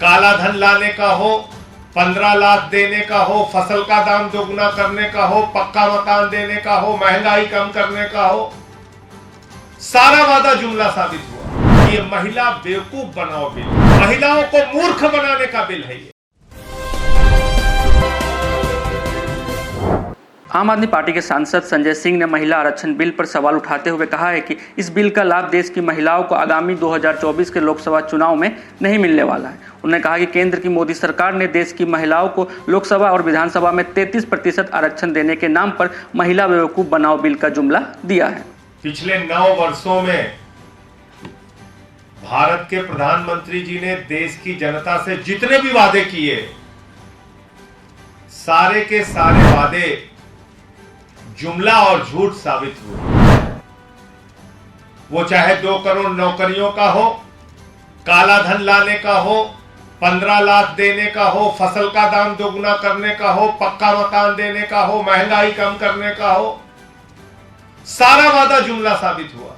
काला धन लाने का हो, 15 लाख देने का हो, फसल का दाम दोगुना करने का हो, पक्का मकान देने का हो, महंगाई कम करने का हो, सारा वादा जुमला साबित हुआ। ये महिला बेवकूफ बनाओ बिल, महिलाओं को मूर्ख बनाने का बिल है ये। आम आदमी पार्टी के सांसद संजय सिंह ने महिला आरक्षण बिल पर सवाल उठाते हुए कहा है कि इस बिल का लाभ देश की महिलाओं को आगामी 2024 के लोकसभा चुनाव में नहीं मिलने वाला है। उन्होंने कहा कि केंद्र की मोदी सरकार ने देश की महिलाओं को लोकसभा और विधानसभा में 33% आरक्षण देने के नाम पर महिला बेवकूफ बनाओ बिल का जुमला दिया है। पिछले 9 वर्षों में भारत के प्रधानमंत्री जी ने देश की जनता से जितने भी वादे किए, सारे के सारे वादे जुमला और झूठ साबित हुए। वो चाहे 2 करोड़ नौकरियों का हो, काला धन लाने का हो, 15 लाख देने का हो, फसल का दाम दोगुना करने का हो, पक्का मकान देने का हो, महंगाई कम करने का हो, सारा वादा जुमला साबित हुआ।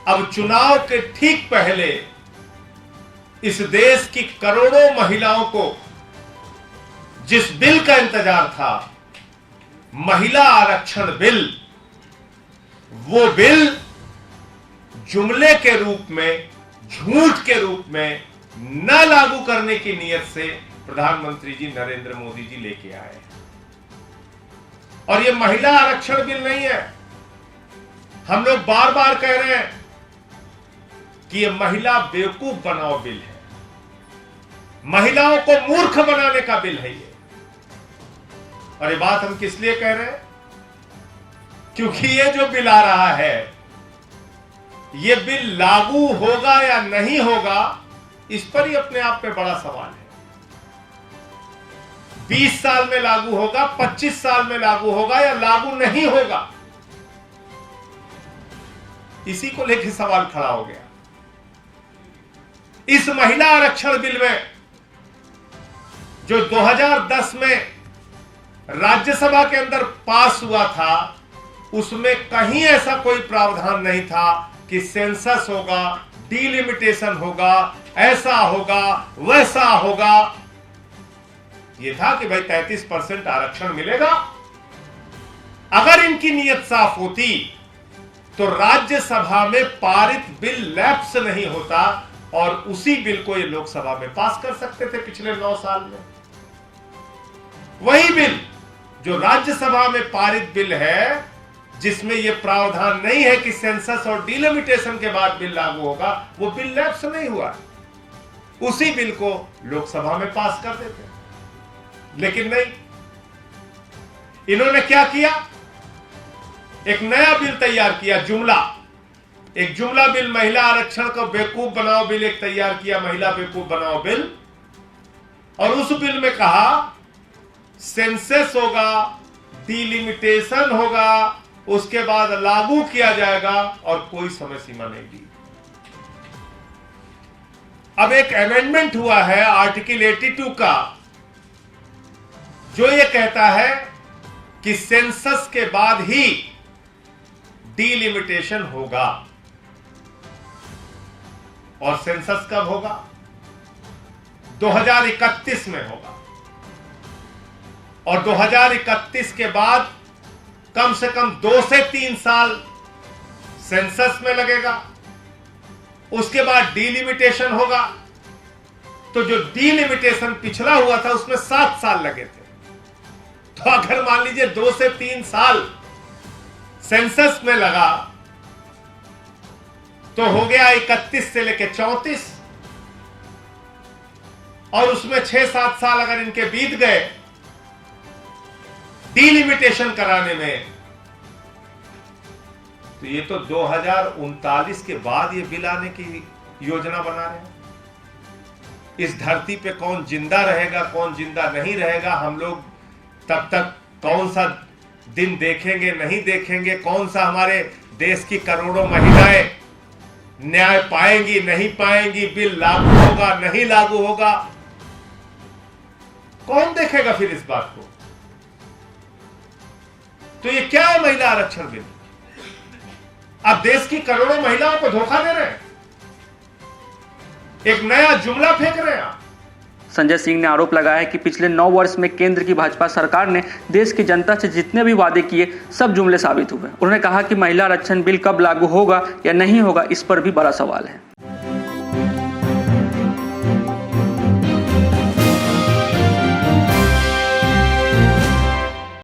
अब चुनाव के ठीक पहले इस देश की करोड़ों महिलाओं को जिस बिल का इंतजार था, महिला आरक्षण बिल, वो बिल जुमले के रूप में, झूठ के रूप में न लागू करने की नीयत से प्रधानमंत्री जी नरेंद्र मोदी जी लेके आए। और ये महिला आरक्षण बिल नहीं है। हम लोग बार बार कह रहे हैं कि ये महिला बेवकूफ बनाओ बिल है, महिलाओं को मूर्ख बनाने का बिल है ये। और ये बात हम किस लिए कह रहे हैं? क्योंकि ये जो बिल आ रहा है, ये बिल लागू होगा या नहीं होगा, इस पर ही अपने आप में बड़ा सवाल है। 20 साल में लागू होगा, 25 साल में लागू होगा या लागू नहीं होगा, इसी को लेकर सवाल खड़ा हो गया। इस महिला आरक्षण बिल में जो 2010 में राज्यसभा के अंदर पास हुआ था, उसमें कहीं ऐसा कोई प्रावधान नहीं था कि सेंसस होगा, डिलिमिटेशन होगा, ऐसा होगा, वैसा होगा। यह था कि भाई 33% आरक्षण मिलेगा। अगर इनकी नीयत साफ होती तो राज्यसभा में पारित बिल लैप्स नहीं होता और उसी बिल को ये लोकसभा में पास कर सकते थे पिछले 9 साल में। वही बिल जो राज्यसभा में पारित बिल है, जिसमें यह प्रावधान नहीं है कि सेंसस और डिलिमिटेशन के बाद बिल लागू होगा, वो बिल लैप्स नहीं हुआ, उसी बिल को लोकसभा में पास कर देते। लेकिन नहीं, इन्होंने क्या किया? एक नया बिल तैयार किया, जुमला। एक जुमला बिल, महिला आरक्षण को बेवकूफ बनाओ बिल एक तैयार किया, महिला बेवकूफ बनाओ बिल। और उस बिल में कहा सेंसस होगा, डिलिमिटेशन होगा, उसके बाद लागू किया जाएगा और कोई समय सीमा नहीं दी। अब एक अमेंडमेंट हुआ है आर्टिकल 82 का, जो ये कहता है कि सेंसस के बाद ही डिलिमिटेशन होगा। और सेंसस कब होगा? 2031 में होगा। और 2031 के बाद कम से कम 2 से 3 साल सेंसस में लगेगा, उसके बाद डिलिमिटेशन होगा। तो जो डिलिमिटेशन पिछला हुआ था उसमें 7 साल लगे थे। तो अगर मान लीजिए 2 से 3 साल सेंसस में लगा, तो हो गया 31 से लेकर 34, और उसमें 6-7 साल अगर इनके बीत गए डिलिमिटेशन कराने में, तो ये तो 2039 के बाद ये बिल आने की योजना बना रहे हैं। इस धरती पे कौन जिंदा रहेगा, कौन जिंदा नहीं रहेगा, हम लोग तब तक कौन सा दिन देखेंगे, नहीं देखेंगे, कौन सा हमारे देश की करोड़ों महिलाएं न्याय पाएंगी, नहीं पाएंगी, बिल लागू होगा, नहीं लागू होगा, कौन देखेगा फिर इस बात को? तो ये क्या है महिला आरक्षण बिल? आप देश की करोड़ों महिलाओं को धोखा दे रहे हैं। एक नया जुमला फेंक रहे हैं आप। संजय सिंह ने आरोप लगाया है कि पिछले 9 वर्ष में केंद्र की भाजपा सरकार ने देश की जनता से जितने भी वादे किए सब जुमले साबित हुए। उन्होंने कहा कि महिला आरक्षण बिल कब लागू होगा या नहीं होगा, इस पर भी बड़ा सवाल है।